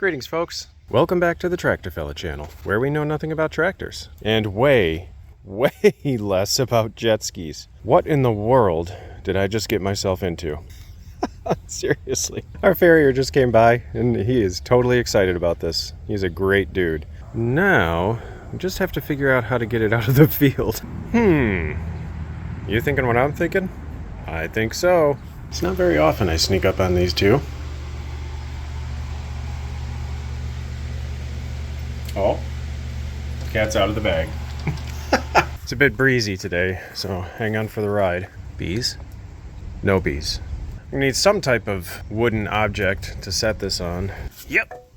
Greetings, folks. Welcome back to the Tractor Fella channel, where we know nothing about tractors. And way less about jet skis. What in the world did I just get myself into? Seriously. Our farrier just came by, and he is totally excited about this. He's a great dude. Now, we just have to figure out how to get it out of the field. You thinking what I'm thinking? I think so. It's not very often I sneak up on these two. Oh, cat's out of the bag. It's a bit breezy today, so hang on for the ride. Bees? No bees. We need some type of wooden object to set this on. Yep.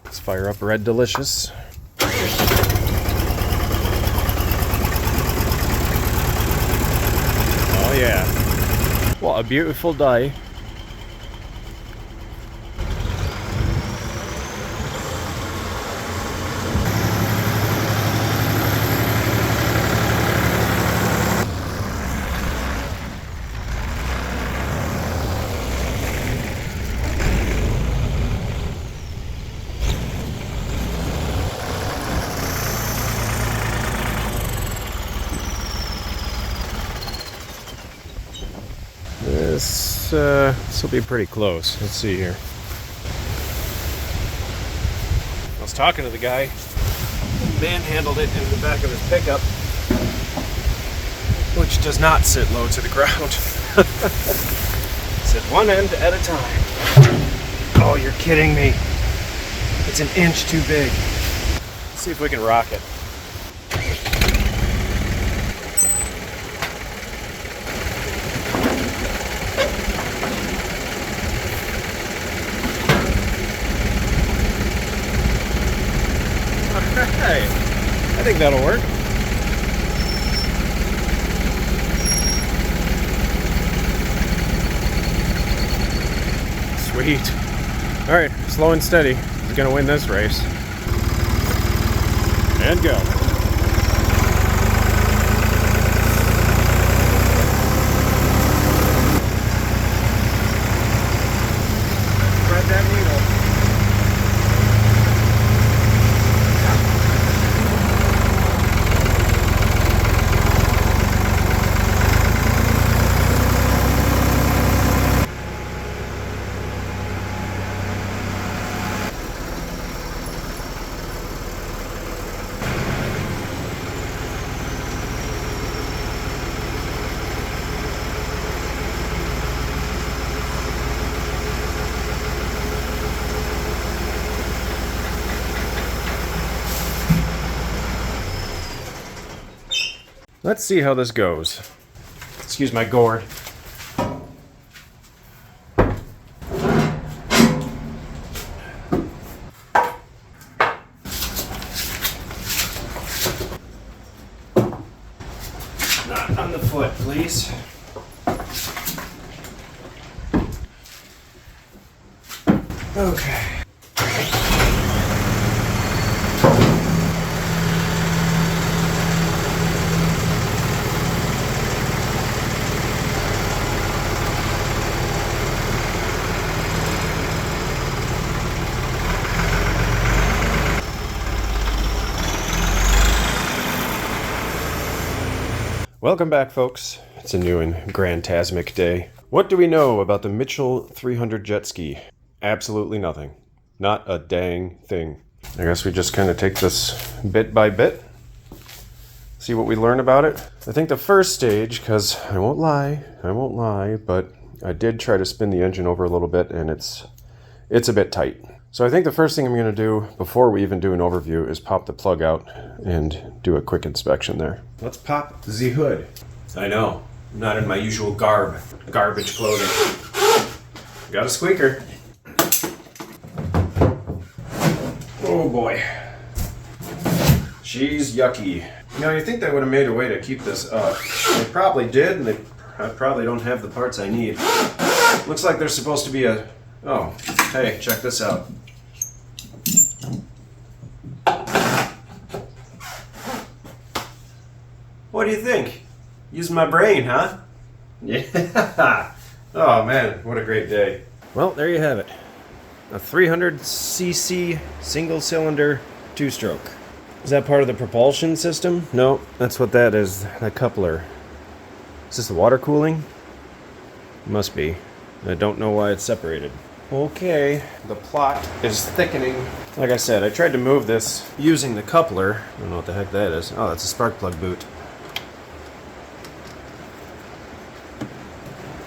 Let's fire up Red Delicious. Oh yeah. What a beautiful day. This will be pretty close. Let's see here. I was talking to the guy who manhandled it into the back of his pickup, which does not sit low to the ground. Sit one end at a time. Oh, you're kidding me. It's an inch too big. Let's see if we can rock it. Hey, I think that'll work. Sweet. All right, slow and steady. He's gonna win this race. And go. Thread that needle. Let's see how this goes. Excuse my gourd. Not on the foot, please. Okay. Welcome back, folks. It's a new and grantasmic day. What do we know about the Mitchell 300 Jet Ski? Absolutely nothing. Not a dang thing. I guess we just kind of take this bit by bit, see what we learn about it. I think the first stage, because I won't lie, but I did try to spin the engine over a little bit, and it's a bit tight. So I think the first thing I'm going to do before we even do an overview is pop the plug out and do a quick inspection there. Let's pop the hood. I know, I'm not in my usual garbage clothing. Got a squeaker. Oh boy. She's yucky. You know, you'd think they would have made a way to keep this up. They probably did, and I probably don't have the parts I need. Looks like there's supposed to be a... Oh, hey, check this out. What do you think? Using my brain, huh? Yeah. Oh man, what a great day. Well, there you have it. A 300cc single-cylinder two-stroke. Is that part of the propulsion system? No, that's what that is, the coupler. Is this the water cooling? Must be. I don't know why it's separated. Okay, the plot is thickening. Like I said, I tried to move this using the coupler. I don't know what the heck that is. Oh, that's a spark plug boot.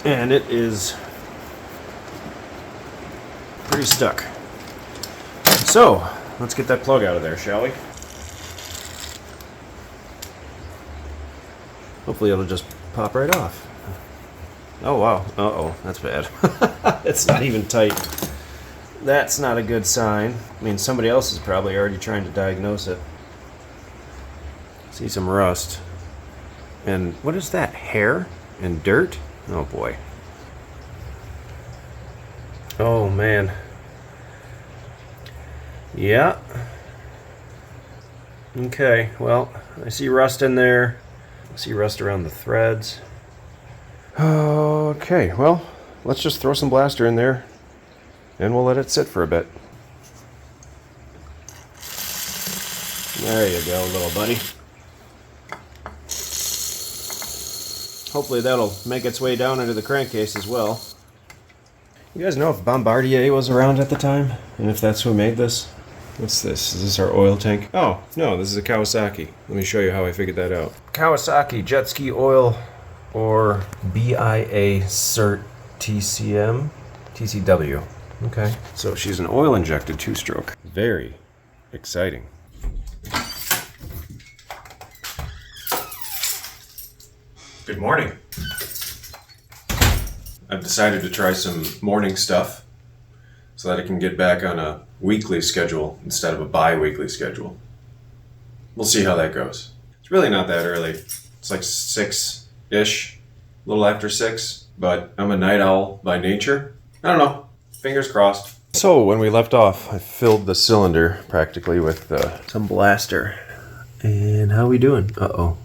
And it is pretty stuck. So, let's get that plug out of there, shall we? Hopefully it'll just pop right off. Oh wow, uh-oh, that's bad. It's not even tight. That's not a good sign. I mean, somebody else is probably already trying to diagnose it. See some rust. And what is that, hair and dirt? Oh boy. Oh man. Yeah. Okay, well, I see rust in there. I see rust around the threads. Okay, well, let's just throw some blaster in there and we'll let it sit for a bit. There you go, little buddy. Hopefully that'll make its way down into the crankcase as well. You guys know if Bombardier was around at the time? And if that's who made this? What's this? Is this our oil tank? Oh, no, this is a Kawasaki. Let me show you how I figured that out. Kawasaki Jet Ski Oil, or BIA Cert TCM? TCW. Okay. So she's an oil-injected two-stroke. Very exciting. Good morning. I've decided to try some morning stuff so that I can get back on a weekly schedule instead of a bi-weekly schedule. We'll see how that goes. It's really not that early. It's like 6-ish, a little after 6, but I'm a night owl by nature. I don't know. Fingers crossed. So when we left off, I filled the cylinder practically with some blaster. And how are we doing? Uh-oh.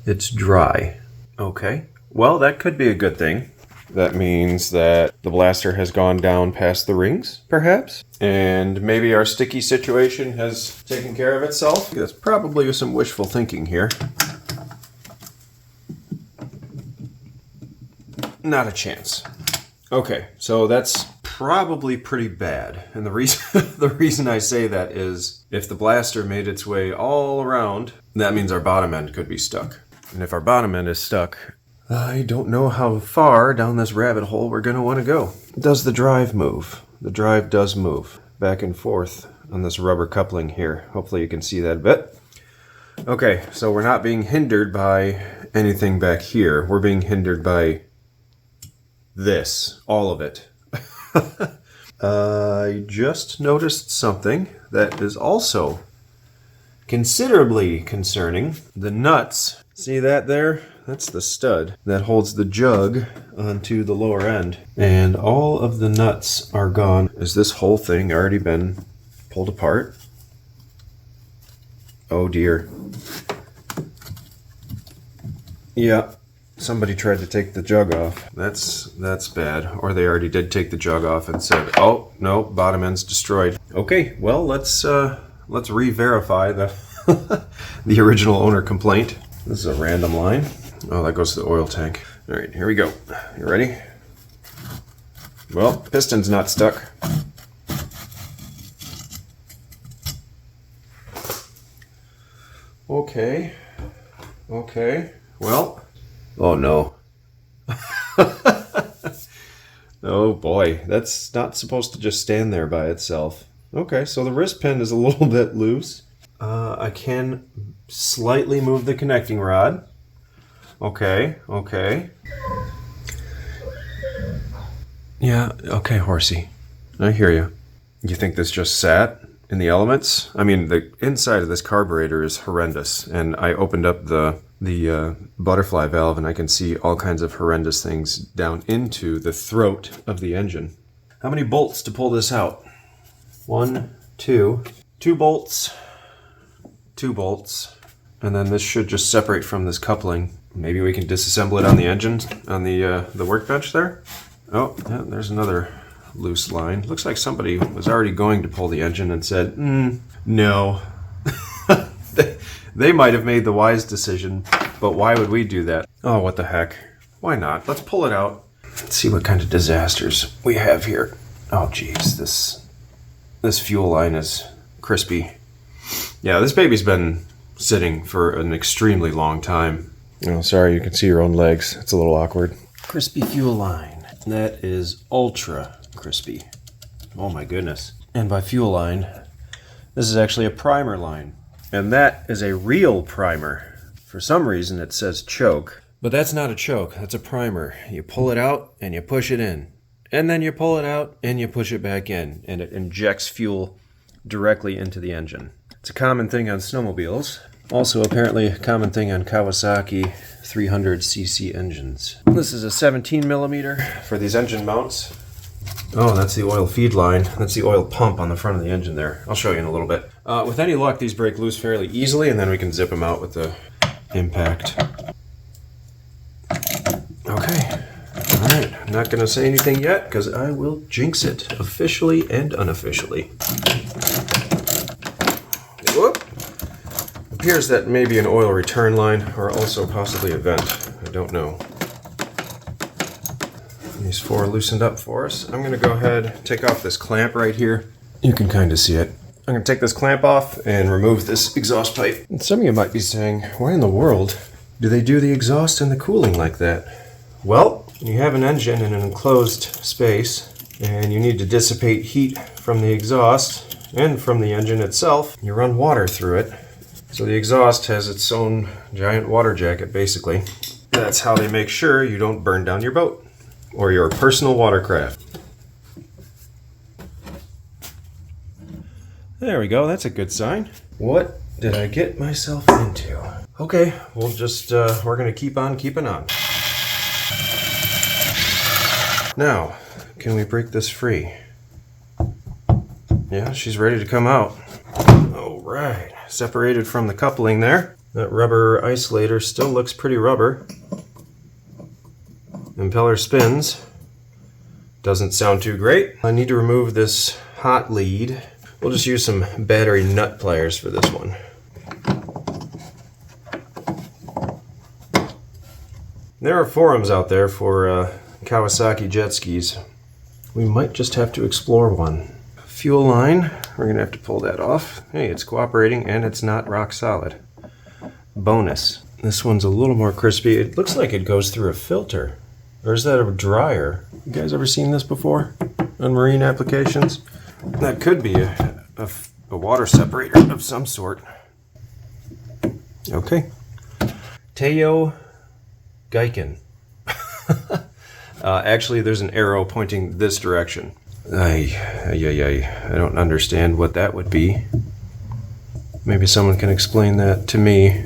It's dry. Okay. Well, that could be a good thing. That means that the blaster has gone down past the rings, perhaps? And maybe our sticky situation has taken care of itself? That's probably some wishful thinking here. Not a chance. Okay, so that's probably pretty bad. And the reason I say that is if the blaster made its way all around, that means our bottom end could be stuck. And if our bottom end is stuck, I don't know how far down this rabbit hole we're going to want to go. Does the drive move? The drive does move back and forth on this rubber coupling here. Hopefully you can see that a bit. Okay, so we're not being hindered by anything back here. We're being hindered by this, all of it. I just noticed something that is also considerably concerning. The nuts, see that there? That's the stud that holds the jug onto the lower end. And all of the nuts are gone. Has this whole thing already been pulled apart? Oh dear. Yeah, somebody tried to take the jug off. That's bad. Or they already did take the jug off and said, oh, no, bottom end's destroyed. Okay, well, let's re-verify the, the original owner complaint. This is a random line. Oh, that goes to the oil tank. All right, here we go. You ready? Well, piston's not stuck. Okay. Okay. Well. Oh, no. Oh, boy. That's not supposed to just stand there by itself. Okay, so the wrist pin is a little bit loose. I can slightly move the connecting rod. Okay, okay. Yeah, okay, horsey. I hear you. You think this just sat in the elements? I mean, the inside of this carburetor is horrendous, and I opened up the butterfly valve, and I can see all kinds of horrendous things down into the throat of the engine. How many bolts to pull this out? 1, 2. 2 bolts. 2 bolts. And then this should just separate from this coupling. Maybe we can disassemble it on the engine, on the workbench there. Oh, yeah, there's another loose line. Looks like somebody was already going to pull the engine and said, no. They might have made the wise decision, but why would we do that? Oh, what the heck. Why not? Let's pull it out. Let's see what kind of disasters we have here. Oh, geez, this fuel line is crispy. Yeah, this baby's been sitting for an extremely long time. Oh, sorry, you can see your own legs. It's a little awkward. Crispy fuel line. That is ultra crispy. Oh my goodness. And by fuel line, this is actually a primer line. And that is a real primer. For some reason it says choke. But that's not a choke, that's a primer. You pull it out and you push it in. And then you pull it out and you push it back in. And it injects fuel directly into the engine. It's a common thing on snowmobiles. Also apparently a common thing on Kawasaki 300cc engines. This is a 17 millimeter for these engine mounts. Oh, that's the oil feed line. That's the oil pump on the front of the engine there. I'll show you in a little bit. With any luck, these break loose fairly easily, and then we can zip them out with the impact. Okay. All right. I'm not going to say anything yet, because I will jinx it, officially and unofficially. Whoop. Appears that maybe an oil return line, or also possibly a vent. I don't know. These four loosened up for us. I'm going to go ahead, take off this clamp right here. You can kind of see it. I'm going to take this clamp off and remove this exhaust pipe. And some of you might be saying, why in the world do they do the exhaust and the cooling like that? Well, you have an engine in an enclosed space, and you need to dissipate heat from the exhaust and from the engine itself. You run water through it. So the exhaust has its own giant water jacket, basically. That's how they make sure you don't burn down your boat or your personal watercraft. There we go, that's a good sign. What did I get myself into? Okay, we'll just, we're gonna keep on keeping on. Now, can we break this free? Yeah, she's ready to come out. All right, separated from the coupling there. That rubber isolator still looks pretty rubber. Impeller spins. Doesn't sound too great. I need to remove this hot lead. We'll just use some battery nut pliers for this one. There are forums out there for Kawasaki jet skis. We might just have to explore one. Fuel line, we're going to have to pull that off. Hey, it's cooperating and it's not rock solid. Bonus. This one's a little more crispy. It looks like it goes through a filter. Or is that a dryer? You guys ever seen this before on marine applications? That could be a water separator of some sort. Okay. Teo Geiken. Actually, there's an arrow pointing this direction. I don't understand what that would be. Maybe someone can explain that to me.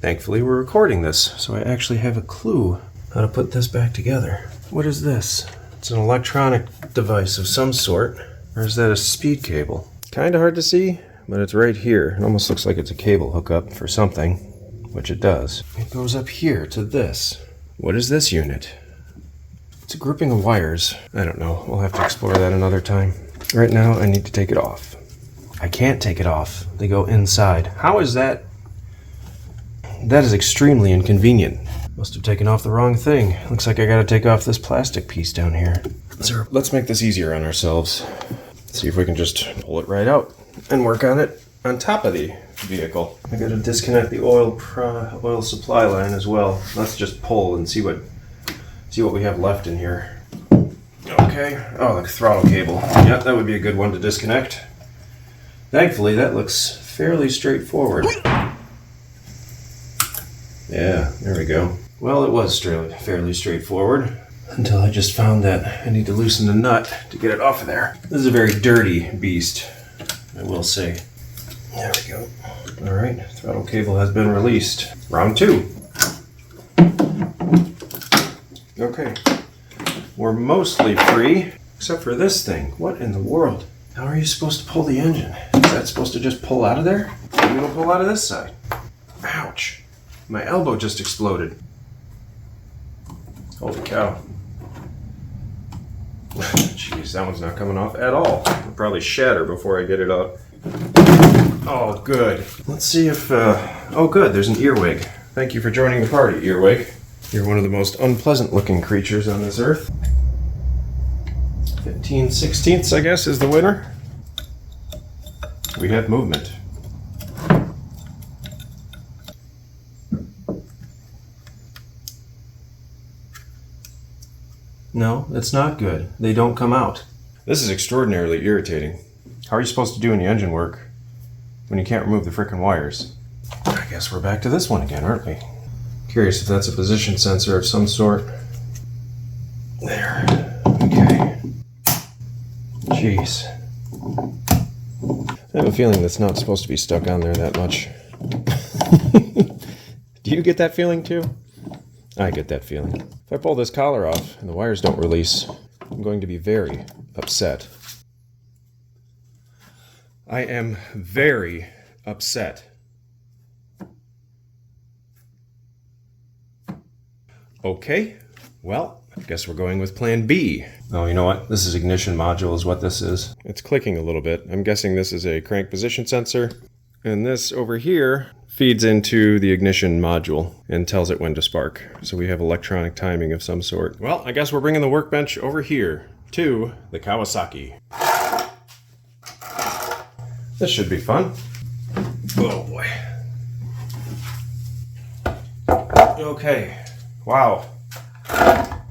Thankfully, we're recording this, so I actually have a clue how to put this back together. What is this? It's an electronic device of some sort. Or is that a speed cable? Kind of hard to see, but it's right here. It almost looks like it's a cable hookup for something, which it does. It goes up here to this. What is this unit? It's a grouping of wires. I don't know. We'll have to explore that another time. Right now, I need to take it off. I can't take it off. They go inside. How is that? That is extremely inconvenient. Must have taken off the wrong thing. Looks like I gotta take off this plastic piece down here. So let's make this easier on ourselves. See if we can just pull it right out and work on it on top of the vehicle. I gotta disconnect the oil supply line as well. Let's just pull and see what we have left in here. Okay. Oh, the throttle cable. Yeah, that would be a good one to disconnect. Thankfully, that looks fairly straightforward. Yeah, there we go. Well, it was fairly straightforward until I just found that I need to loosen the nut to get it off of there. This is a very dirty beast, I will say. There we go. All right, throttle cable has been released. Round 2. Okay, we're mostly free, except for this thing. What in the world? How are you supposed to pull the engine? Is that supposed to just pull out of there? I'm gonna pull out of this side. Ouch. My elbow just exploded. Holy cow. Jeez, that one's not coming off at all. It'll probably shatter before I get it up. Oh, good. Let's see if, oh good, there's an earwig. Thank you for joining the party, earwig. You're one of the most unpleasant looking creatures on this earth. 15/16, I guess, is the winner. We have movement. No, that's not good. They don't come out. This is extraordinarily irritating. How are you supposed to do any engine work when you can't remove the frickin' wires? I guess we're back to this one again, aren't we? Curious if that's a position sensor of some sort. There. Okay. Jeez. I have a feeling that's not supposed to be stuck on there that much. Do you get that feeling too? I get that feeling. If I pull this collar off and the wires don't release, I'm going to be very upset. I am very upset. Okay, well, I guess we're going with plan B. Oh, you know what? This is ignition module is what this is. It's clicking a little bit. I'm guessing this is a crank position sensor. And this over here feeds into the ignition module and tells it when to spark. So we have electronic timing of some sort. Well, I guess we're bringing the workbench over here to the Kawasaki. This should be fun. Oh boy. Okay. Wow.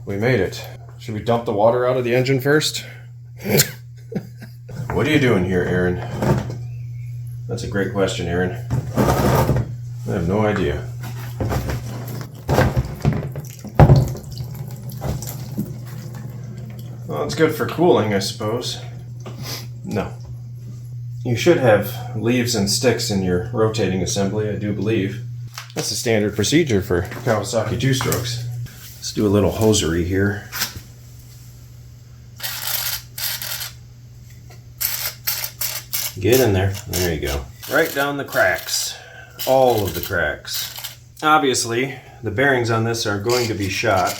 We made it. Should we dump the water out of the engine first? What are you doing here, Aaron? That's a great question, Aaron. I have no idea. Well, it's good for cooling, I suppose. No. You should have leaves and sticks in your rotating assembly, I do believe. That's the standard procedure for Kawasaki two-strokes. Let's do a little hosiery here. Get in there. There you go. Right down the cracks. All of the cracks. Obviously, the bearings on this are going to be shot.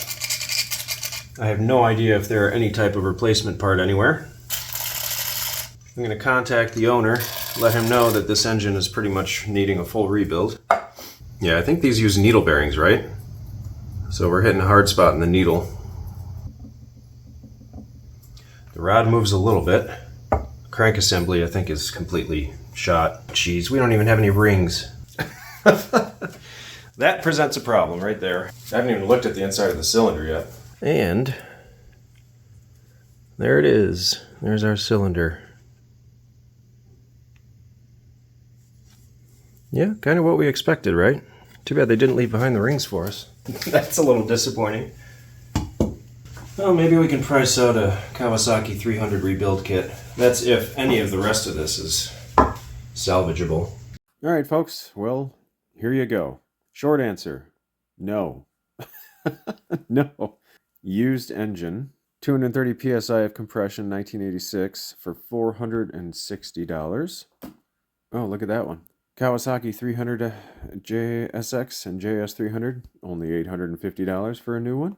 I have no idea if there are any type of replacement part anywhere. I'm going to contact the owner, let him know that this engine is pretty much needing a full rebuild. Yeah, I think these use needle bearings, right? So we're hitting a hard spot in the needle. The rod moves a little bit. Crank assembly, I think, is completely shot. Jeez, we don't even have any rings. That presents a problem right there. I haven't even looked at the inside of the cylinder yet. And there it is. There's our cylinder. Yeah, kind of what we expected, right? Too bad they didn't leave behind the rings for us. That's a little disappointing. Well, maybe we can price out a Kawasaki 300 rebuild kit. That's if any of the rest of this is salvageable. All right, folks. Well, here you go. Short answer, no. No. Used engine, 230 psi of compression, 1986 for $460. Oh, look at that one. Kawasaki 300 JSX and JS300, only $850 for a new one.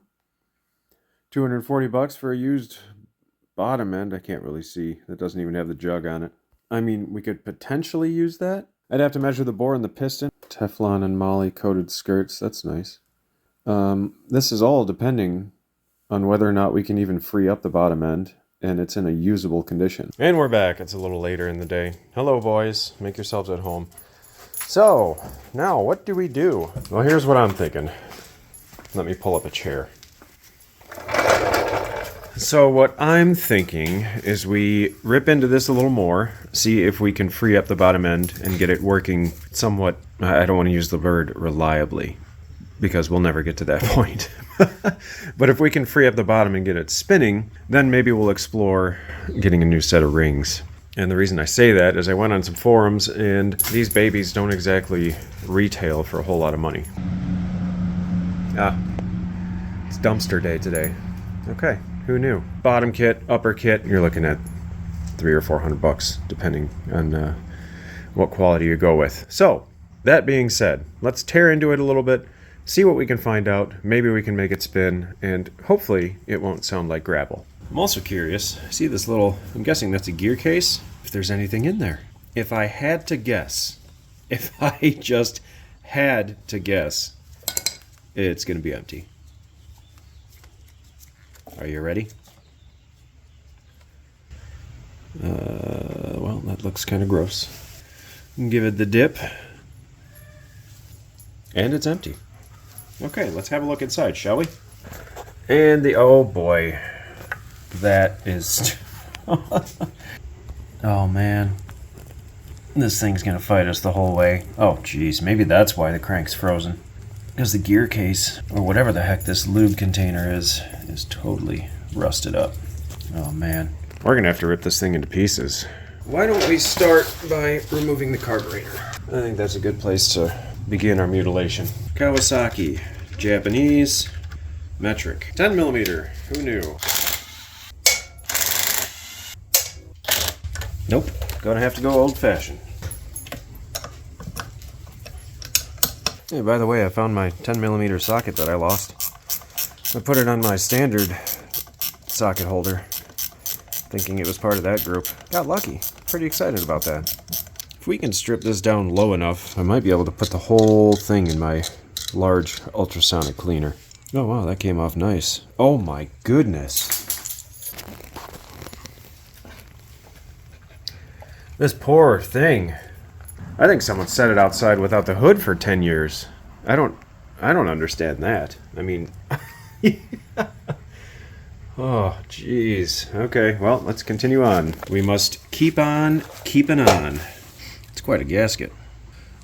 $240 for a used bottom end. I can't really see. That doesn't even have the jug on it. I mean, we could potentially use that. I'd have to measure the bore and the piston. Teflon and moly coated skirts. That's nice. This is all depending on whether or not we can even free up the bottom end and it's in a usable condition. And we're back. It's a little later in the day. Hello, boys. Make yourselves at home. So, now what do we do? Well, here's what I'm thinking. Let me pull up a chair. So what I'm thinking is we rip into this a little more, see if we can free up the bottom end and get it working somewhat, I don't want to use the word reliably, because we'll never get to that point. But if we can free up the bottom and get it spinning, then maybe we'll explore getting a new set of rings. And the reason I say that is I went on some forums, and these babies don't exactly retail for a whole lot of money. It's dumpster day today. Okay. Who knew? Bottom kit, upper kit, you're looking at $300 or $400, depending on what quality you go with. So, That being said, let's tear into it a little bit, see what we can find out. Maybe we can make it spin, and hopefully it won't sound like gravel. I'm also curious, see this little, I'm guessing that's a gear case, if there's anything in there. If I had to guess, if I just had to guess, it's going to be empty. Are you ready? Well, that looks kind of gross. Give it the dip. And it's empty. Okay, let's have a look inside, shall we? And oh boy. That is... Oh man. This thing's gonna fight us the whole way. Oh geez, maybe that's why the crank's frozen. Because the gear case, or whatever the heck this lube container is totally rusted up. Oh man. We're gonna have to rip this thing into pieces. Why don't we start by removing the carburetor? I think that's a good place to begin our mutilation. Kawasaki, Japanese, metric. 10mm, who knew? Nope, gonna have to go old-fashioned. Hey, by the way, I found my 10mm socket that I lost. I put it on my standard socket holder, thinking it was part of that group. Got lucky. Pretty excited about that. If we can strip this down low enough, I might be able to put the whole thing in my large ultrasonic cleaner. Oh wow, that came off nice. Oh my goodness. This poor thing. I think someone set it outside without the hood for 10 years. I don't understand that. I mean... Oh, jeez. Okay, well, let's continue on. We must keep on keeping on. It's quite a gasket.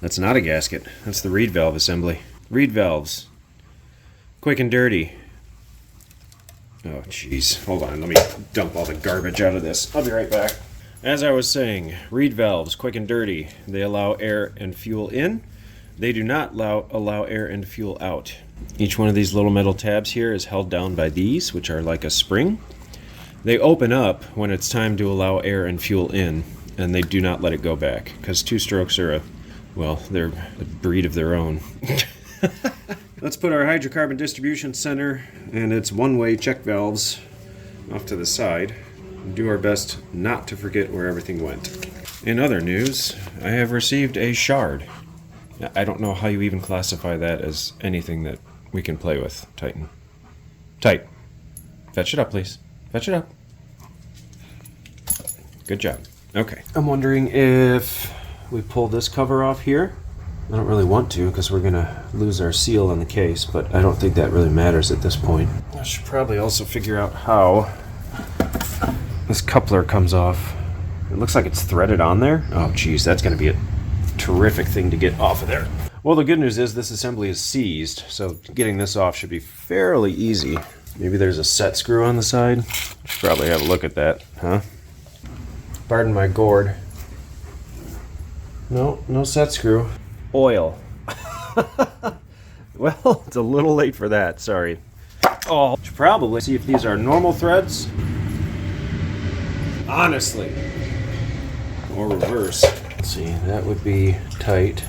That's not a gasket. That's the reed valve assembly. Reed valves. Quick and dirty. Oh, jeez. Hold on, let me dump all the garbage out of this. I'll be right back. As I was saying, reed valves, quick and dirty. They allow air and fuel in. They do not allow air and fuel out. Each one of these little metal tabs here is held down by these, which are like a spring. They open up when it's time to allow air and fuel in, and they do not let it go back, because two-strokes are they're a breed of their own. Let's put our hydrocarbon distribution center and its one-way check valves off to the side and do our best not to forget where everything went. In other news, I have received a shard. I don't know how you even classify that as anything that we can play with, Titan. Tight. Fetch it up, please. Fetch it up. Good job. Okay. I'm wondering if we pull this cover off here. I don't really want to because we're going to lose our seal on the case, but I don't think that really matters at this point. I should probably also figure out how this coupler comes off. It looks like it's threaded on there. Oh, geez, that's going to be a terrific thing to get off of there. Well, the good news is this assembly is seized, so getting this off should be fairly easy. Maybe there's a set screw on the side. Should probably have a look at that, huh? Pardon my gourd. No set screw. Oil. Well, it's a little late for that, sorry. Oh, should probably see if these are normal threads. Honestly. Or reverse. Let's see, that would be tight.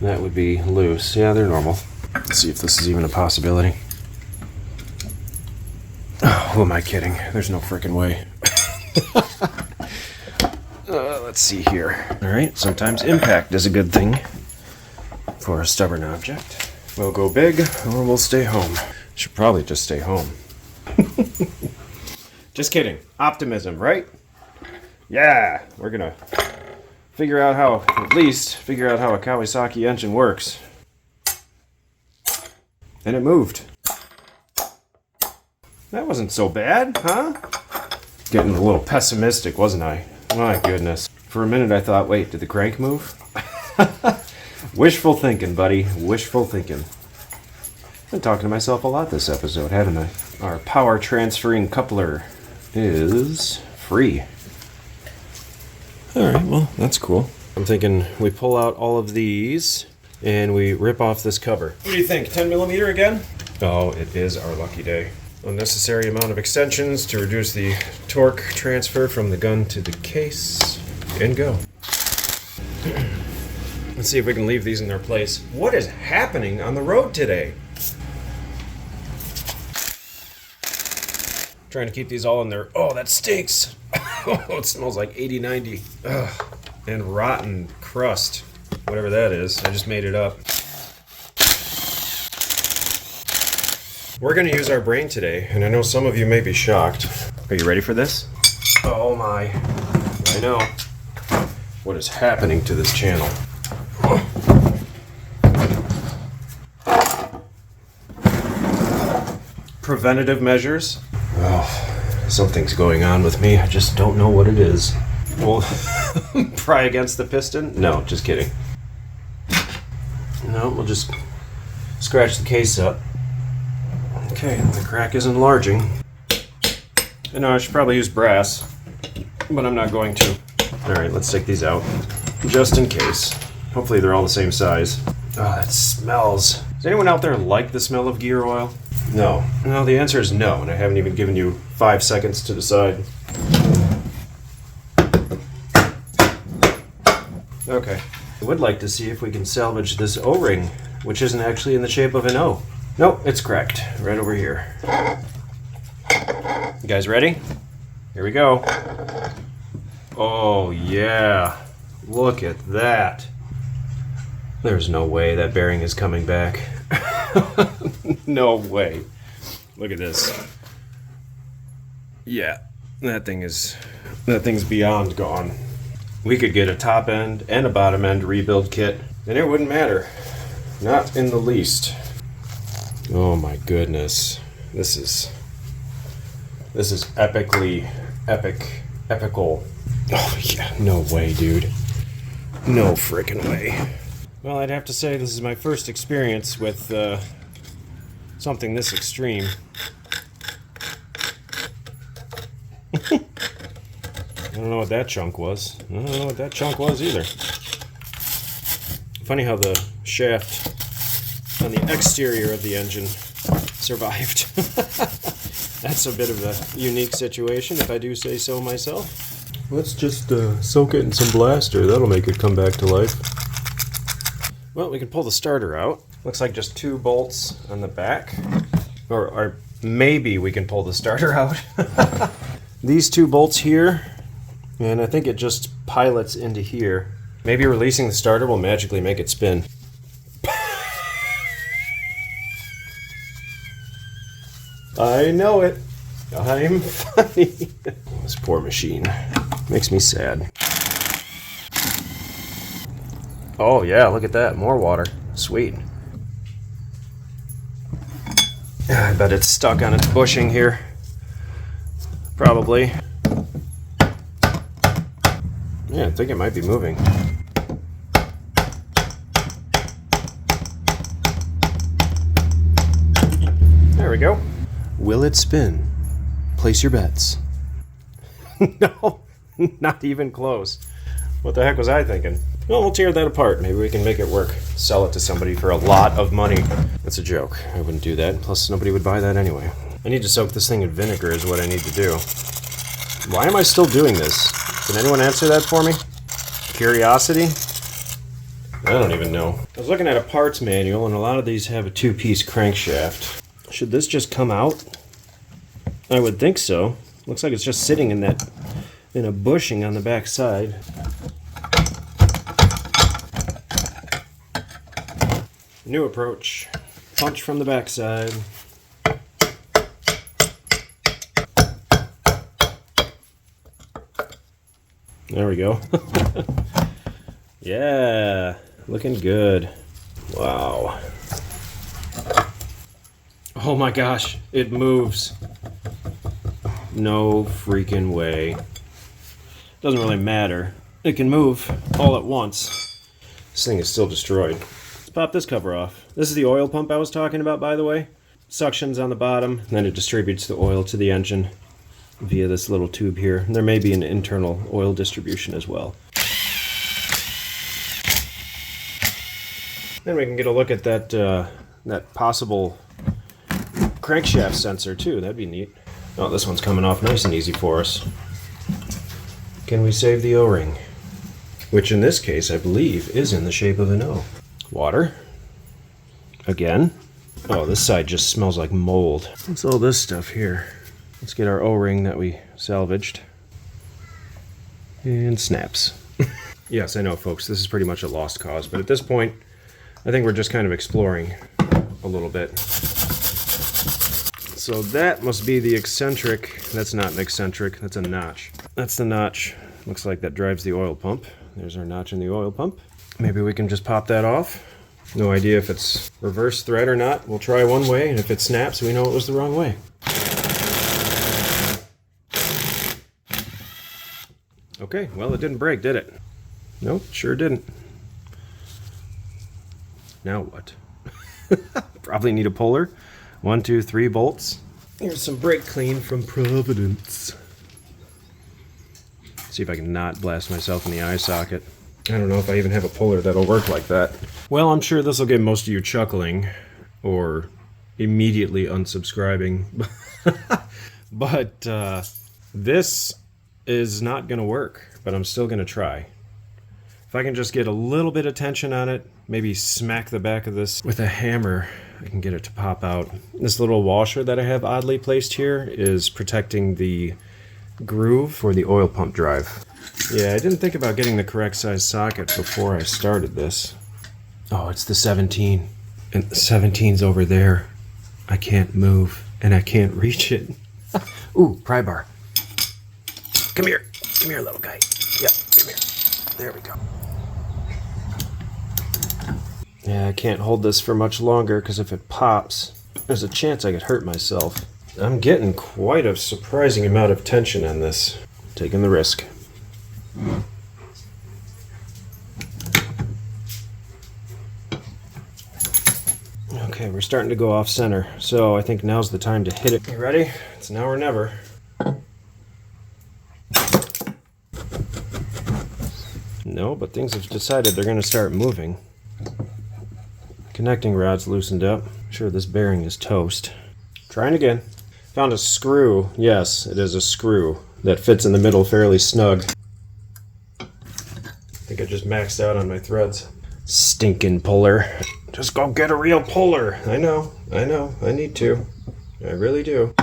That would be loose. Yeah, they're normal. Let's see if this is even a possibility. Oh, who am I kidding? There's no freaking way. Let's see here. Alright, sometimes impact is a good thing for a stubborn object. We'll go big or we'll stay home. Should probably just stay home. Just kidding. Optimism, right? Yeah, we're gonna at least figure out how a Kawasaki engine works. And it moved. That wasn't so bad, huh? Getting a little pessimistic, wasn't I? My goodness. For a minute I thought, wait, did the crank move? Wishful thinking, buddy. Wishful thinking. Been talking to myself a lot this episode, haven't I? Our power transferring coupler is free. Alright, well, that's cool. I'm thinking we pull out all of these and we rip off this cover. What do you think? 10mm again? Oh, it is our lucky day. Unnecessary amount of extensions to reduce the torque transfer from the gun to the case. And go. Let's see if we can leave these in their place. What is happening on the road today? Trying to keep these all in there. Oh, that stinks. Oh, it smells like 80-90. Ugh. And rotten crust. Whatever that is. I just made it up. We're going to use our brain today, and I know some of you may be shocked. Are you ready for this? Oh my. I know. What is happening to this channel? Preventative measures. Oh, something's going on with me. I just don't know what it is. Well, pry against the piston? No, just kidding. No, we'll just scratch the case up. Okay, the crack is enlarging. I know I should probably use brass, but I'm not going to. Alright, let's take these out, just in case. Hopefully they're all the same size. Oh, that smells. Does anyone out there like the smell of gear oil? No. No, the answer is no, and I haven't even given you 5 seconds to decide. Okay. I would like to see if we can salvage this O-ring, which isn't actually in the shape of an O. Nope, it's cracked. Right over here. You guys ready? Here we go. Oh, yeah. Look at that. There's no way that bearing is coming back. No way. Look at this. Yeah, that thing's beyond gone. We could get a top end and a bottom end rebuild kit, and it wouldn't matter. Not in the least. Oh my goodness. This is epically epical. Oh yeah, no way, dude. No frickin' way. Well, I'd have to say this is my first experience with something this extreme. I don't know what that chunk was. I don't know what that chunk was either. Funny how the shaft on the exterior of the engine survived. That's a bit of a unique situation, if I do say so myself. Let's just soak it in some blaster. That'll make it come back to life. Well, we can pull the starter out. Looks like just 2 bolts on the back. Or maybe we can pull the starter out. These 2 bolts here, and I think it just pilots into here. Maybe releasing the starter will magically make it spin. I know it. I'm funny. This poor machine. Makes me sad. Oh yeah, look at that. More water. Sweet. I bet it's stuck on its bushing here. Probably. Yeah, I think it might be moving. There we go. Will it spin? Place your bets. No, not even close. What the heck was I thinking? Well, we'll tear that apart. Maybe we can make it work. Sell it to somebody for a lot of money. That's a joke. I wouldn't do that. Plus, nobody would buy that anyway. I need to soak this thing in vinegar is what I need to do. Why am I still doing this? Can anyone answer that for me? Curiosity? I don't even know. I was looking at a parts manual, and a lot of these have a 2-piece crankshaft. Should this just come out? I would think so. Looks like it's just sitting in a bushing on the back side. New approach. Punch from the back side. There we go. Yeah, looking good. Wow. Oh my gosh, it moves. No freaking way. Doesn't really matter. It can move all at once. This thing is still destroyed. Let's pop this cover off. This is the oil pump I was talking about, by the way. Suctions on the bottom, and then it distributes the oil to the engine via this little tube here. There may be an internal oil distribution as well. Then we can get a look at that possible crankshaft sensor too. That'd be neat. Oh, this one's coming off nice and easy for us. Can we save the O-ring? which in this case I believe is in the shape of an O. Water. Again. Oh, this side just smells like mold. What's all this stuff here? Let's get our O-ring that we salvaged. And snaps. Yes, I know, folks, this is pretty much a lost cause, but at this point, I think we're just kind of exploring a little bit. So that must be the eccentric. That's not an eccentric, that's a notch. That's the notch. Looks like that drives the oil pump. There's our notch in the oil pump. Maybe we can just pop that off. No idea if it's reverse thread or not. We'll try one way, and if it snaps, we know it was the wrong way. Okay, well, it didn't break, did it? Nope, sure didn't. Now what? Probably need a puller. 1, 2, 3 bolts. Here's some brake clean from Providence. See if I can not blast myself in the eye socket. I don't know if I even have a puller that'll work like that. Well, I'm sure this will get most of you chuckling or immediately unsubscribing. But this is not going to work, but I'm still going to try. If I can just get a little bit of tension on it, maybe smack the back of this with a hammer, I can get it to pop out. This little washer that I have oddly placed here is protecting the groove for the oil pump drive. Yeah, I didn't think about getting the correct size socket before I started this. Oh, it's the 17. And the 17's over there. I can't move, and I can't reach it. Ooh, pry bar. Come here. Come here, little guy. Yep, come here. There we go. Yeah, I can't hold this for much longer because if it pops, there's a chance I could hurt myself. I'm getting quite a surprising amount of tension on this. Taking the risk. Okay, we're starting to go off center, so I think now's the time to hit it. You ready? It's now or never. No, but things have decided they're going to start moving. Connecting rod's loosened up. Sure, this bearing is toast. Trying again. Found a screw. Yes, it is a screw that fits in the middle fairly snug. I think I just maxed out on my threads. Stinking puller. Just go get a real puller. I know, I need to. I really do.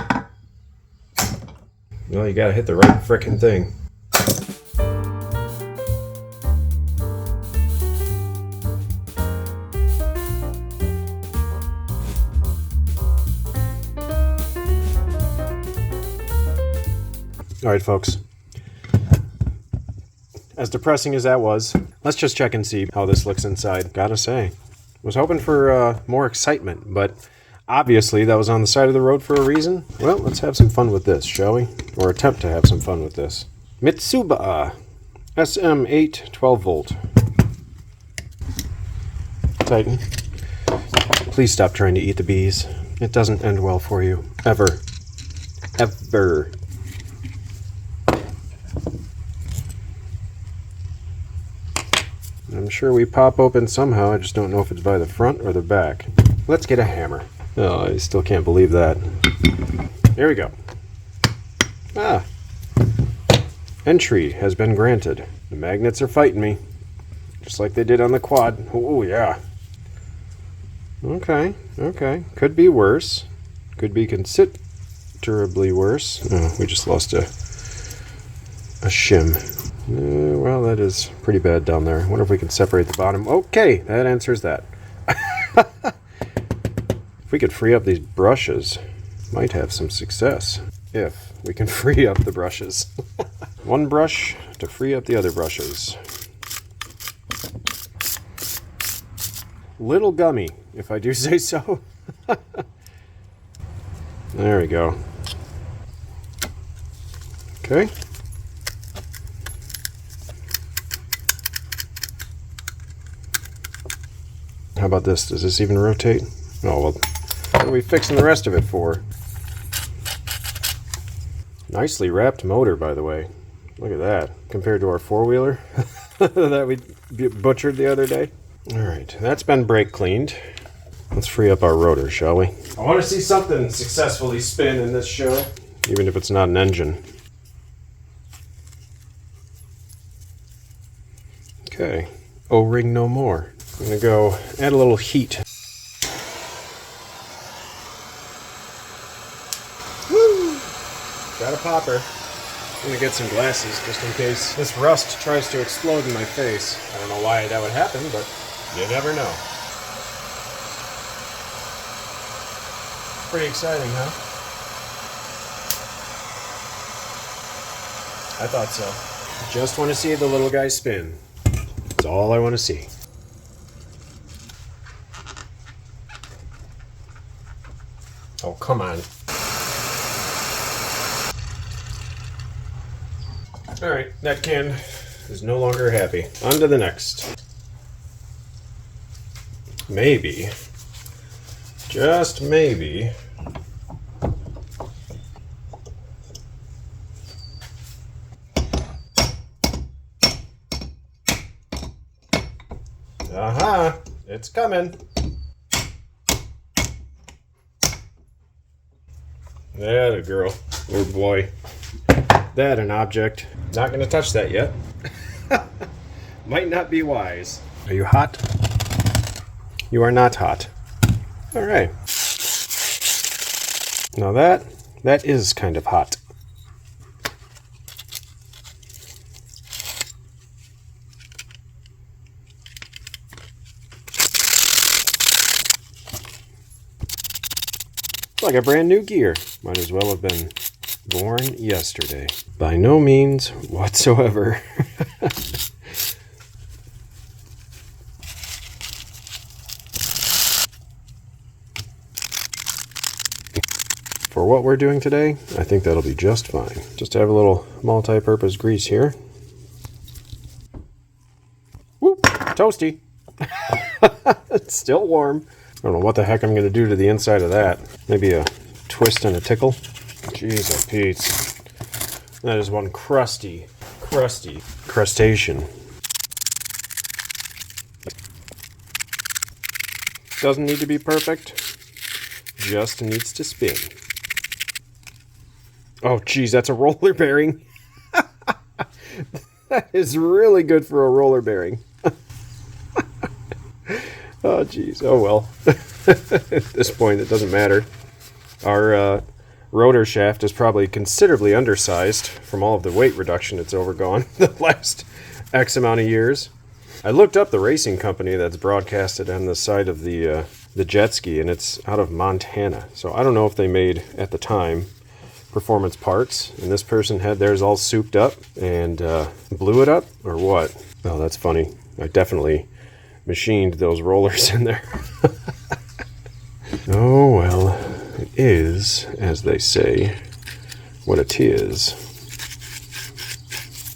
Well, you gotta hit the right frickin' thing. Alright, folks. As depressing as that was, let's just check and see how this looks inside. Gotta say, was hoping for more excitement, but obviously that was on the side of the road for a reason. Well, let's have some fun with this, shall we? Or attempt to have some fun with this. Mitsuba SM8 12 volt. Tighten. Please stop trying to eat the bees. It doesn't end well for you. Ever. Ever. I'm sure we pop open somehow, I just don't know if it's by the front or the back. Let's get a hammer. Oh, I still can't believe that. There we go. Ah. Entry has been granted. The magnets are fighting me. Just like they did on the quad. Oh, yeah. Okay, okay. Could be worse. Could be considerably worse. Oh, we just lost a shim. Well, that is pretty bad down there. I wonder if we can separate the bottom. Okay, that answers that. If we could free up these brushes, might have some success. If we can free up the brushes. One brush to free up the other brushes. Little gummy, if I do say so. There we go. Okay. How about this? Does this even rotate? Oh, well, what are we fixing the rest of it for? Nicely wrapped motor, by the way. Look at that. Compared to our four-wheeler that we butchered the other day. Alright, that's been brake cleaned. Let's free up our rotor, shall we? I want to see something successfully spin in this show, even if it's not an engine. Okay, O-ring no more. I'm gonna go add a little heat. Woo! Got a popper. I'm gonna get some glasses just in case this rust tries to explode in my face. I don't know why that would happen, but you never know. Pretty exciting, huh? I thought so. Just want to see the little guy spin. That's all I want to see. Oh, come on. Alright, that can is no longer happy. On to the next. Maybe, just maybe, aha, it's coming. That a girl, or boy. That an object. Not gonna touch that yet. Might not be wise. Are you hot? You are not hot. All right. Now that is kind of hot. It's like a brand new gear. Might as well have been born yesterday. By no means whatsoever. For what we're doing today, I think that'll be just fine. Just have a little multi-purpose grease here. Whoop! Toasty! It's still warm. I don't know what the heck I'm going to do to the inside of that. Maybe a twist and a tickle. Jeez, oh Pete. That is one crusty crustacean. Doesn't need to be perfect. Just needs to spin. Oh, geez, that's a roller bearing. That is really good for a roller bearing. Oh, geez. Oh, well. At this point, it doesn't matter. Our rotor shaft is probably considerably undersized from all of the weight reduction it's overgone the last X amount of years. I looked up the racing company that's broadcasted on the side of the jet ski, and it's out of Montana. So I don't know if they made, at the time, performance parts, and this person had theirs all souped up and blew it up, or what? Oh, that's funny. I definitely machined those rollers in there. Oh, well, it is, as they say, what it is.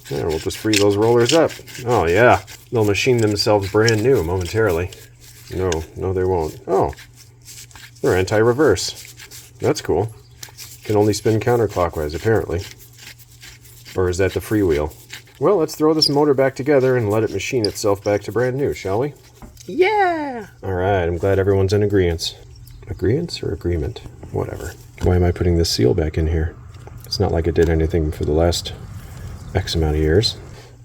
Yeah, we'll just free those rollers up. Oh, yeah. They'll machine themselves brand new momentarily. No, they won't. Oh, they're anti-reverse. That's cool. Can only spin counterclockwise, apparently. Or is that the freewheel? Well, let's throw this motor back together and let it machine itself back to brand new, shall we? Yeah! Alright, I'm glad everyone's in agreement. Agreement or agreement? Whatever. Why am I putting this seal back in here? It's not like it did anything for the last X amount of years.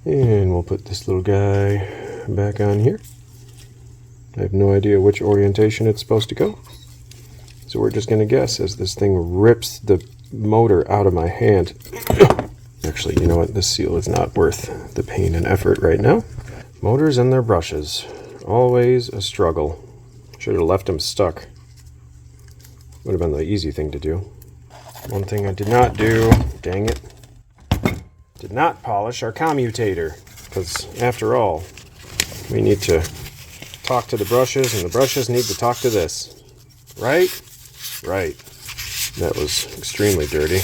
And we'll put this little guy back on here. I have no idea which orientation it's supposed to go. So we're just going to guess as this thing rips the motor out of my hand. Actually, you know what? This seal is not worth the pain and effort right now. Motors and their brushes. Always a struggle. Should have left them stuck. Would have been the easy thing to do. One thing I did not do, dang it, did not polish our commutator. Because after all, we need to talk to the brushes, and the brushes need to talk to this. Right? Right. That was extremely dirty.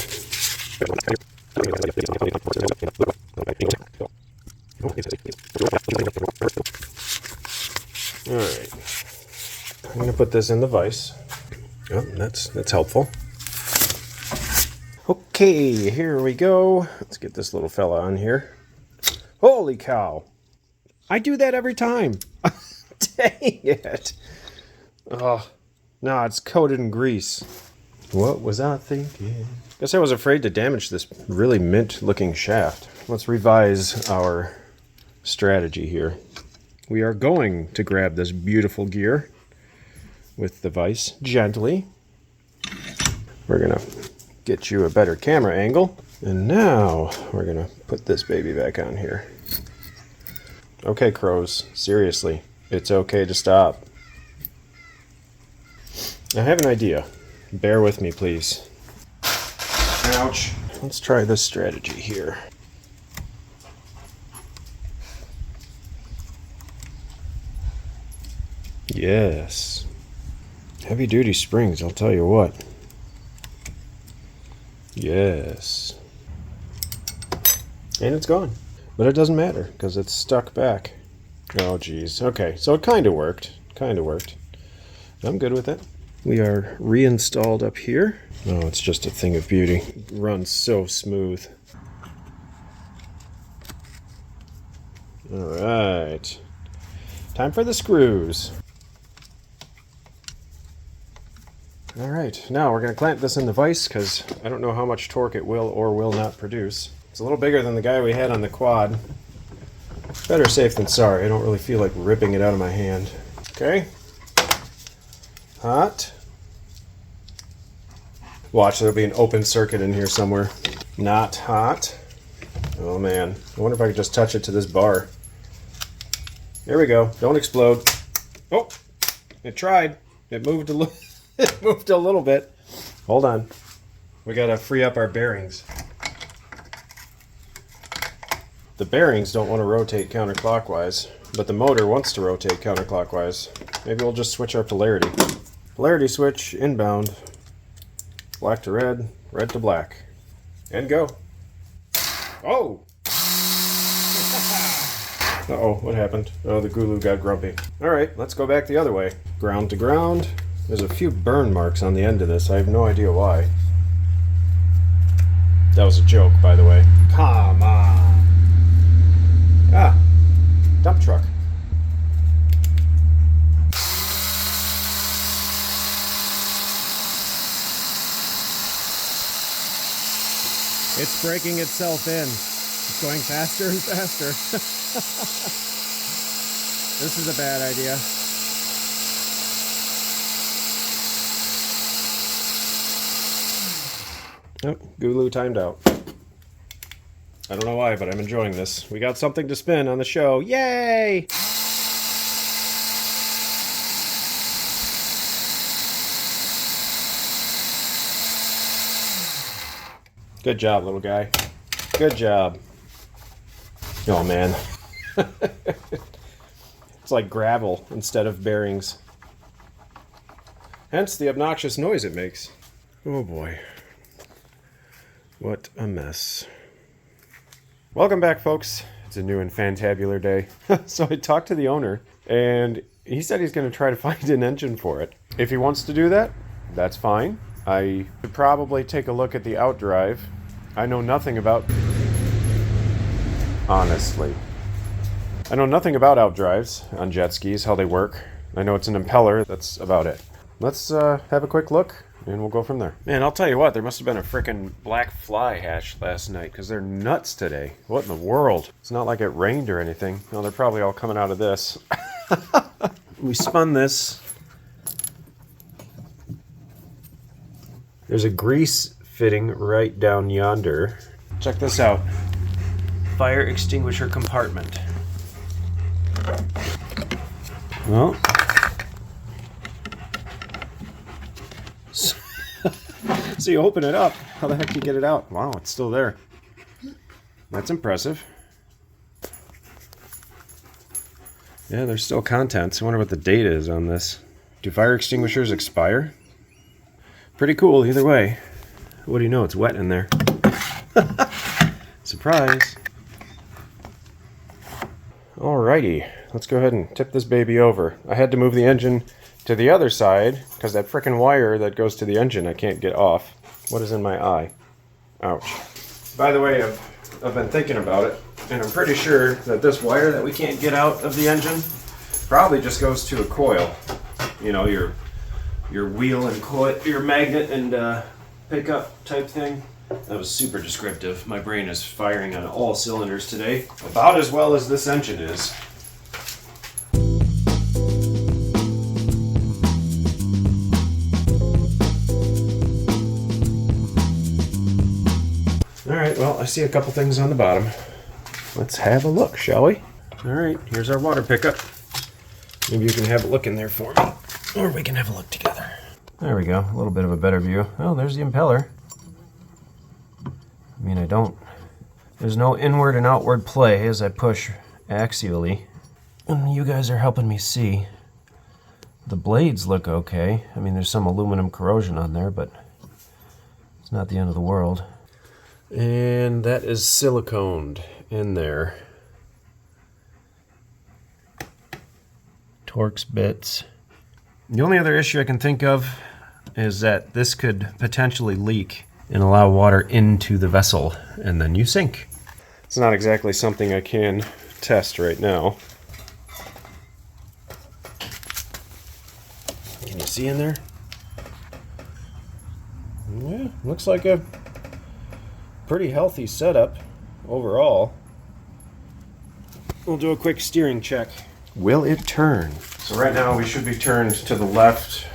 Alright. I'm going to put this in the vise. Oh, that's helpful. Okay, here we go. Let's get this little fella on here. Holy cow. I do that every time. Dang it. Oh, no, it's coated in grease. What was I thinking? Guess I was afraid to damage this really mint-looking shaft. Let's revise our strategy here. We are going to grab this beautiful gear with the vise gently. We're gonna get you a better camera angle. And now we're gonna put this baby back on here. Okay, crows, seriously, it's okay to stop. I have an idea. Bear with me, please. Ouch. Let's try this strategy here. Yes. Heavy duty springs, I'll tell you what. Yes. And it's gone. But it doesn't matter, because it's stuck back. Oh, geez. Okay, so it kind of worked. Kind of worked. I'm good with it. We are reinstalled up here. Oh, it's just a thing of beauty. It runs so smooth. Alright. Time for the screws. Alright, now we're going to clamp this in the vise because I don't know how much torque it will or will not produce. It's a little bigger than the guy we had on the quad. Better safe than sorry. I don't really feel like ripping it out of my hand. Okay. Hot. Watch, there'll be an open circuit in here somewhere. Not hot. Oh man, I wonder if I could just touch it to this bar. There we go. Don't explode. Oh, it tried. It moved a little. It moved a little bit. Hold on. We gotta free up our bearings. The bearings don't want to rotate counterclockwise, but the motor wants to rotate counterclockwise. Maybe we'll just switch our polarity. Polarity switch, inbound. Black to red, red to black. And go. Oh! Uh-oh, what happened? Oh, the Gulu got grumpy. Alright, let's go back the other way. Ground to ground. There's a few burn marks on the end of this. I have no idea why. That was a joke, by the way. Come on! Ah, dump truck. It's breaking itself in. It's going faster and faster. This is a bad idea. Oh, Gulu timed out. I don't know why, but I'm enjoying this. We got something to spin on the show. Yay! Good job, little guy. Good job. Oh, man. It's like gravel instead of bearings. Hence the obnoxious noise it makes. Oh, boy. What a mess. Welcome back, folks. It's a new and fantabular day. So I talked to the owner, and he said he's going to try to find an engine for it. If he wants to do that, that's fine. I should probably take a look at the outdrive. I know nothing about... Honestly. I know nothing about outdrives on jet skis, how they work. I know it's an impeller. That's about it. Let's have a quick look, and we'll go from there. Man, I'll tell you what, there must have been a frickin' black fly hatch last night, because they're nuts today. What in the world? It's not like it rained or anything. No, they're probably all coming out of this. We spun this. There's a grease fitting right down yonder. Check this out. Fire extinguisher compartment. Well... So you open it up. How the heck do you get it out? Wow, it's still there. That's impressive. Yeah, there's still contents. I wonder what the date is on this. Do fire extinguishers expire? Pretty cool either way. What do you know? It's wet in there. Surprise. Alrighty. Let's go ahead and tip this baby over. I had to move the engine to the other side because that frickin' wire that goes to the engine I can't get off. What is in my eye? Ouch. By the way, I've been thinking about it, and I'm pretty sure that this wire that we can't get out of the engine probably just goes to a coil. You know, your wheel and coil, your magnet and pickup type thing. That was super descriptive. My brain is firing on all cylinders today. About as well as this engine is. Alright, well, I see a couple things on the bottom. Let's have a look, shall we? Alright, here's our water pickup. Maybe you can have a look in there for me. Or we can have a look together. There we go, a little bit of a better view. Oh, there's the impeller. I mean, there's no inward and outward play as I push axially. And you guys are helping me see. The blades look okay. I mean, there's some aluminum corrosion on there, but it's not the end of the world. And that is siliconed in there. Torx bits. The only other issue I can think of is that this could potentially leak and allow water into the vessel, and then you sink. It's not exactly something I can test right now. Can you see in there? Yeah, looks like a pretty healthy setup overall. We'll do a quick steering check. Will it turn? So right now we should be turned to the left.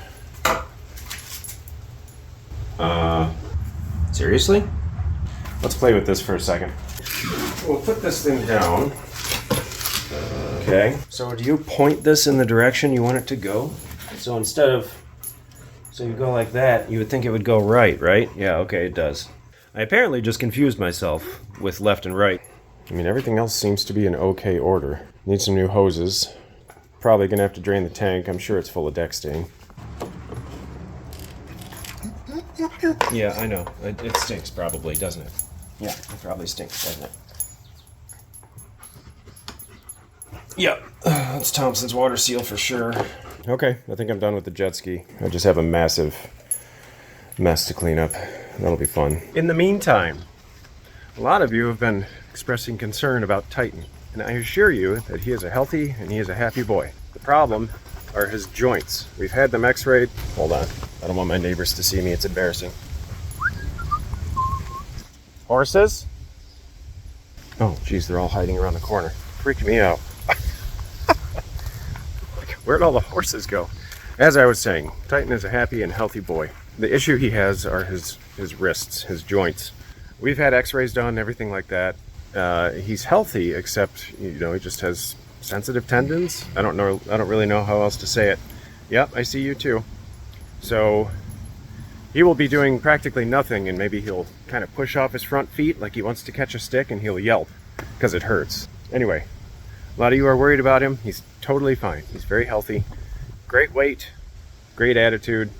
Seriously? Let's play with this for a second. We'll put this thing down. Okay. So do you point this in the direction you want it to go? So so you go like that, you would think it would go right? Yeah, okay, it does. I apparently just confused myself with left and right. I mean, everything else seems to be in okay order. Need some new hoses. Probably gonna have to drain the tank. I'm sure it's full of deck stain. Yeah, I know. It stinks probably, doesn't it? Yeah, it probably stinks, doesn't it? Yep, that's Thompson's water seal for sure. Okay, I think I'm done with the jet ski. I just have a massive mess to clean up. That'll be fun. In the meantime, a lot of you have been expressing concern about Titan, and I assure you that he is a healthy and he is a happy boy. The problem are his joints. We've had them x-rayed. Hold on, I don't want my neighbors to see me, it's embarrassing. Horses? Oh, geez, they're all hiding around the corner. Freaked me out. Where'd all the horses go? As I was saying, Titan is a happy and healthy boy. The issue he has are his wrists, his joints. We've had x-rays done, everything like that. He's healthy, except, he just has sensitive tendons. I don't really know how else to say it. Yep, I see you too. So he will be doing practically nothing, and maybe he'll kind of push off his front feet like he wants to catch a stick, and he'll yelp because it hurts. Anyway, a lot of you are worried about him. He's totally fine. He's very healthy. Great weight, great attitude.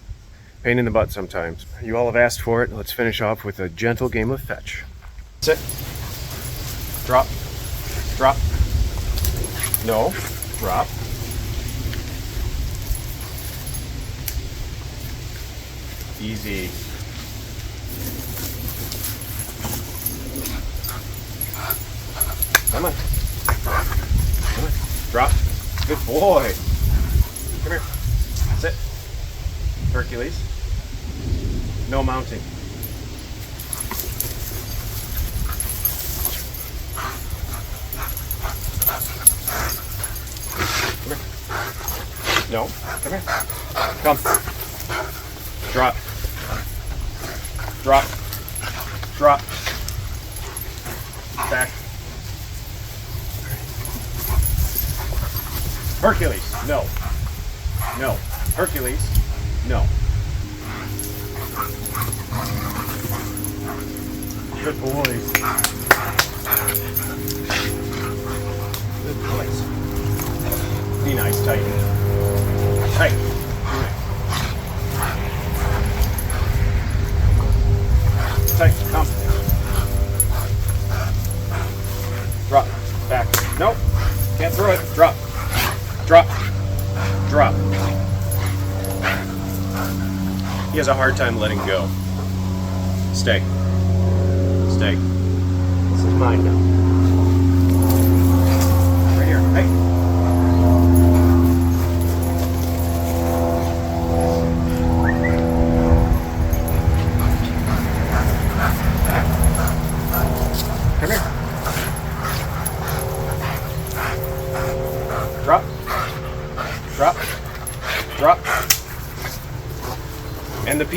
Pain in the butt sometimes. You all have asked for it. Let's finish off with a gentle game of fetch. Sit. Drop. Drop. No. Drop. Easy. Come on. Come on. Drop. Good boy. Come here. Sit. Hercules. No mounting. Come here. No. Come here. Come. Drop. Drop. Drop. Back. Hercules. No. No. Hercules. No. Good boys. Good boys. Be nice, Titan. Hey. Titan, come. Drop. Back. Nope. Can't throw it. Drop. Drop. Drop. He has a hard time letting go. Stay. Stay. This is mine now. Right here. Hey.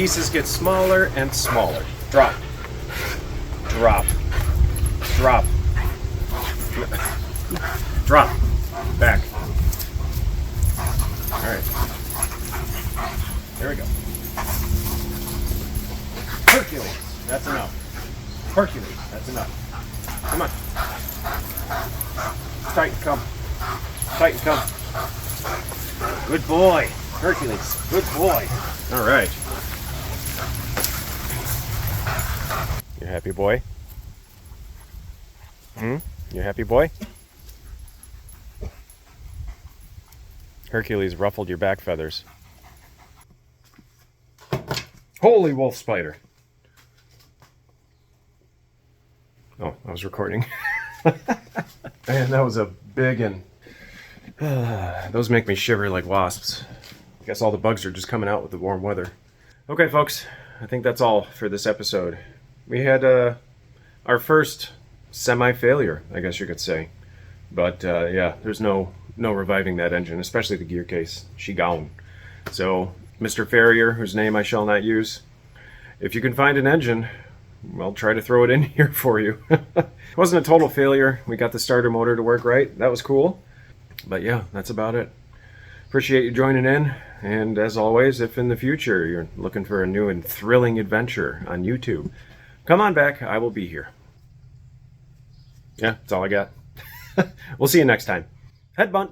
pieces get smaller and smaller. Drop. Drop. Drop. Drop. Back. Alright. There we go. Hercules. That's enough. Hercules. That's enough. Come on. Tighten, come. Tighten, come. Good boy. Hercules. Good boy. Alright. You happy, boy? You happy, boy? Hercules ruffled your back feathers. Holy wolf spider. Oh, I was recording. Man, that was a big one. Those make me shiver like wasps. I guess all the bugs are just coming out with the warm weather. Okay, folks, I think that's all for this episode. We had our first semi-failure, I guess you could say. But yeah, there's no reviving that engine, especially the gear case. She gone. So, Mr. Farrier, whose name I shall not use, if you can find an engine, well, try to throw it in here for you. It wasn't a total failure. We got the starter motor to work right. That was cool. But yeah, that's about it. Appreciate you joining in. And as always, if in the future you're looking for a new and thrilling adventure on YouTube, come on back. I will be here. Yeah, that's all I got. We'll see you next time. Head bunt.